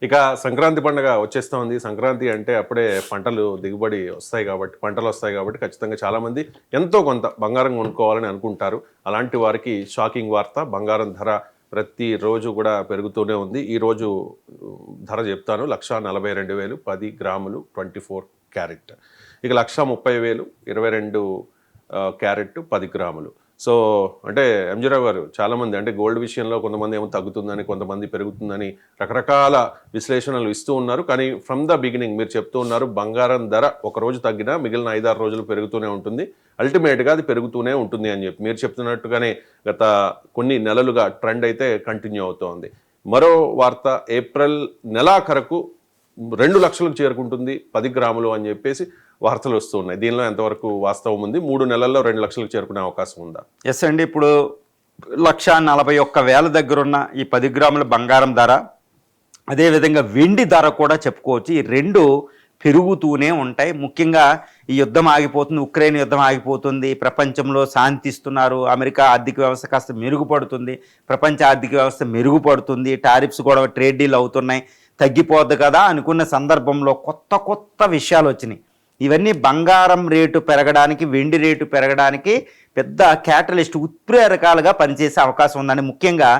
ఇక సంక్రాంతి పండుగ వచ్చేస్తా ఉంది. సంక్రాంతి అంటే అప్పుడే పంటలు దిగుబడి వస్తాయి కాబట్టి, పంటలు వస్తాయి కాబట్టి ఖచ్చితంగా చాలామంది ఎంతో కొంత బంగారం కొనుక్కోవాలని అనుకుంటారు. అలాంటి వారికి షాకింగ్ వార్త, బంగారం ధర ప్రతిరోజు కూడా పెరుగుతూనే ఉంది. ఈరోజు ధర చెప్తాను, 1,42,000 10 గ్రాములు 24 క్యారెట్. ఇక 1,30,000 22 క్యారెట్ 10 గ్రాములు. సో అంటే ఎంజీరావు గారు, చాలామంది అంటే గోల్డ్ విషయంలో కొంతమంది ఏమో తగ్గుతుందని, కొంతమంది పెరుగుతుందని రకరకాల విశ్లేషణలు ఇస్తూ ఉన్నారు. కానీ ఫ్రమ్ ద బిగినింగ్ మీరు చెప్తూ ఉన్నారు, బంగారం ధర ఒక రోజు తగ్గినా మిగిలిన 5-6 రోజులు పెరుగుతూనే ఉంటుంది, అల్టిమేట్గా అది పెరుగుతూనే ఉంటుంది అని చెప్పి మీరు చెప్తున్నట్టుగానే గత కొన్ని నెలలుగా ట్రెండ్ అయితే కంటిన్యూ అవుతోంది. మరో వార్త, ఏప్రిల్ నెలాఖరకు 2 లక్షలకు చేరుకుంటుంది 10 గ్రాములు అని చెప్పేసి వార్తలు వస్తూ ఉన్నాయి. దీనిలో ఎంతవరకు వాస్తవం ఉంది? 3 నెలల్లో 2 లక్షలకు చేరుకునే అవకాశం ఉందా? ఎస్ అండి. ఇప్పుడు 1,41,000 దగ్గరున్న ఈ 10 గ్రాముల బంగారం ధర, అదేవిధంగా వెండి ధర కూడా చెప్పుకోవచ్చు. ఈ రెండు పెరుగుతూనే ఉంటాయి. ముఖ్యంగా ఈ యుద్ధం ఆగిపోతుంది, ఉక్రెయిన్ యుద్ధం ఆగిపోతుంది, ప్రపంచంలో శాంతి ఇస్తున్నారు, అమెరికా ఆర్థిక వ్యవస్థ కాస్త మెరుగుపడుతుంది, ప్రపంచ ఆర్థిక వ్యవస్థ మెరుగుపడుతుంది, టారిఫ్స్ కూడా ట్రేడ్ డీల్ అవుతున్నాయి, తగ్గిపోద్ది కదా అనుకున్న సందర్భంలో కొత్త విషయాలు వచ్చినాయి. ఇవన్నీ బంగారం రేటు పెరగడానికి, వెండి రేటు పెరగడానికి పెద్ద క్యాటలిస్ట్, ఉత్ప్రేరకాలుగా పనిచేసే అవకాశం ఉందని. ముఖ్యంగా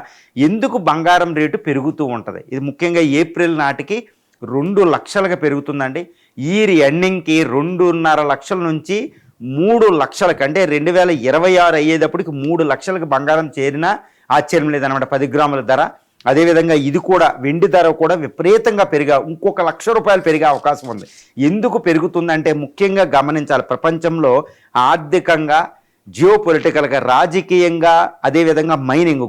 ఎందుకు బంగారం రేటు పెరుగుతూ ఉంటుంది, ఇది ముఖ్యంగా ఏప్రిల్ నాటికి 2 లక్షలుగా పెరుగుతుందండి. ఇయర్ ఎండింగ్కి 2.5 లక్షల నుంచి 3 లక్షలకి, అంటే 2026 అయ్యేటప్పటికి 3 లక్షలకు బంగారం చేరినా ఆశ్చర్యం లేదనమాట 10 గ్రాముల ధర. అదేవిధంగా ఇది కూడా, వెండి ధర కూడా విపరీతంగా ఇంకొక ₹1,00,000 పెరిగే అవకాశం ఉంది. ఎందుకు పెరుగుతుందంటే ముఖ్యంగా గమనించాలి, ప్రపంచంలో ఆర్థికంగా, జియోపొలిటికల్గా, రాజకీయంగా, అదేవిధంగా మైనింగు,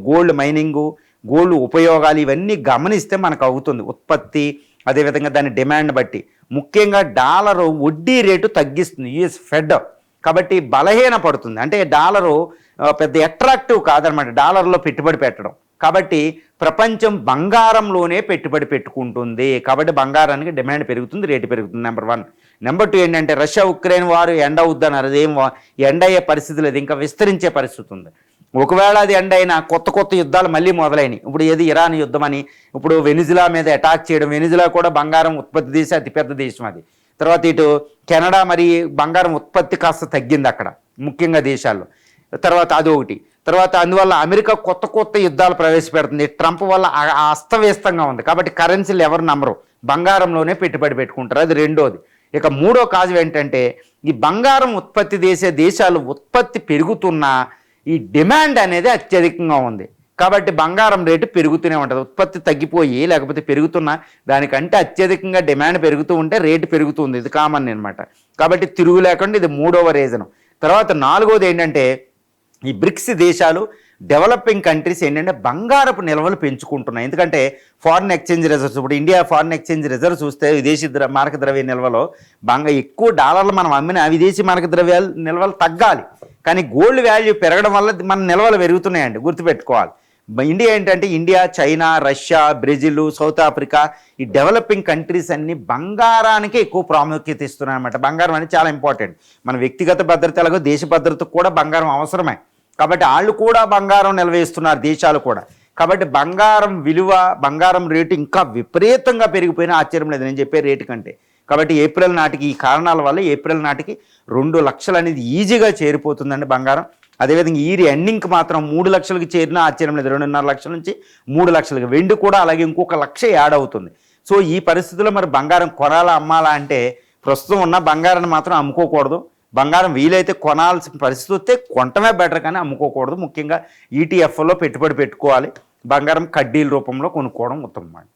గోల్డ్ ఉపయోగాలు ఇవన్నీ గమనిస్తే మనకు అవుతుంది ఉత్పత్తి, అదేవిధంగా దాని డిమాండ్ బట్టి. ముఖ్యంగా డాలరు వడ్డీ రేటు తగ్గిస్తుంది యుఎస్ ఫెడ్, కాబట్టి బలహీన పడుతుంది. అంటే డాలరు పెద్ద అట్రాక్టివ్ కాదనమాట డాలర్లో పెట్టుబడి పెట్టడం. కాబట్టి ప్రపంచం బంగారంలోనే పెట్టుబడి పెట్టుకుంటుంది, కాబట్టి బంగారానికి డిమాండ్ పెరుగుతుంది, రేటు పెరుగుతుంది. నెంబర్ 1. నెంబర్ 2 ఏంటంటే రష్యా ఉక్రెయిన్ వారు ఎండ్ అవుద్దన్నారు. అదేం ఎండ్ అయ్యే పరిస్థితి లేదు, ఇంకా విస్తరించే పరిస్థితి ఉంది. ఒకవేళ అది ఎండ్ అయినా కొత్త యుద్ధాలు మళ్ళీ మొదలైనవి. ఇప్పుడు ఏది ఇరాన్ యుద్ధం అని, ఇప్పుడు వెనిజులా మీద అటాక్ చేయడం, వెనిజులా కూడా బంగారం ఉత్పత్తి దేశం, అతిపెద్ద దేశం అది. తర్వాత ఇటు కెనడా, మరి బంగారం ఉత్పత్తి కాస్త తగ్గింది అక్కడ ముఖ్యంగా దేశాల్లో. తర్వాత అదొకటి. తర్వాత అందువల్ల అమెరికా కొత్త యుద్ధాలు ప్రవేశపెడుతుంది. ట్రంప్ వల్ల అస్తవ్యస్తంగా ఉంది, కాబట్టి కరెన్సీలు ఎవరు నమ్మరు, బంగారంలోనే పెట్టుబడి పెట్టుకుంటారు. అది రెండోది. ఇక మూడో కాజు ఏంటంటే, ఈ బంగారం ఉత్పత్తి దేశాలు ఉత్పత్తి పెరుగుతున్నా ఈ డిమాండ్ అనేది అత్యధికంగా ఉంది, కాబట్టి బంగారం రేటు పెరుగుతూనే ఉంటుంది. ఉత్పత్తి తగ్గిపోయి లేకపోతే పెరుగుతున్నా దానికంటే అత్యధికంగా డిమాండ్ పెరుగుతూ ఉంటే రేటు పెరుగుతుంది, ఇది కామన్ అనమాట. కాబట్టి తిరుగు లేకుండా ఇది మూడవ రీజను. తర్వాత నాలుగోది ఏంటంటే, ఈ బ్రిక్స్ దేశాలు, డెవలపింగ్ కంట్రీస్ ఏంటంటే బంగారపు నిల్వలు పెంచుకుంటున్నాయి. ఎందుకంటే ఫారిన్ ఎక్స్చేంజ్ రిజర్వ్స్, ఇప్పుడు ఇండియా ఫారిన్ ఎక్స్చేంజ్ రిజర్వ్ చూస్తే విదేశీ మారక ద్రవ్య నిల్వలో ఎక్కువ డాలర్లు మనం అమ్మిన విదేశీ మారక ద్రవ్యాల నిల్వలు తగ్గాలి, కానీ గోల్డ్ వాల్యూ పెరగడం వల్ల మన నిల్వలు పెరుగుతున్నాయండి, గుర్తుపెట్టుకోవాలి. ఇండియా ఏంటంటే, India, China, Russia, Brazil, south Africa, ఈ డెవలపింగ్ కంట్రీస్ అన్ని బంగారానికి ఎక్కువ ప్రాముఖ్యత ఇస్తున్నాయి అన్నమాట. బంగారం అనేది చాలా ఇంపార్టెంట్. మన వ్యక్తిగత భద్రత ఎలాగో దేశ భద్రతకు కూడా బంగారం అవసరమే, కాబట్టి వాళ్ళు కూడా బంగారం నిల్వేస్తున్నారు, దేశాలు కూడా. కాబట్టి బంగారం విలువ, బంగారం రేటు ఇంకా విపరీతంగా పెరిగిపోయినా ఆశ్చర్యం లేదు నేను చెప్పే రేటు కంటే. కాబట్టి ఏప్రిల్ నాటికి, ఈ కారణాల వల్ల ఏప్రిల్ నాటికి 2 లక్షలు అనేది ఈజీగా చేరిపోతుందండి బంగారం. అదేవిధంగా ఈ ఎండింగ్కి మాత్రం 3 లక్షలకి చేరినా ఆశ్చర్యం లేదు, 2.5 లక్షల నుంచి 3 లక్షలకి. వెండి కూడా అలాగే ఇంకొక 1,00,000 యాడ్ అవుతుంది. సో ఈ పరిస్థితుల్లో మరి బంగారం కొనాలా అమ్మాలా అంటే, ప్రస్తుతం ఉన్న బంగారాన్ని మాత్రం అమ్ముకోకూడదు. బంగారం వీలైతే కొనాల్సిన పరిస్థితి వస్తే కొనటమే బెటర్, కానీ అమ్ముకోకూడదు. ముఖ్యంగా ఈటీఎఫ్లో పెట్టుబడి పెట్టుకోవాలి, బంగారం కడ్డీల రూపంలో కొనుక్కోవడం ఉత్తమం.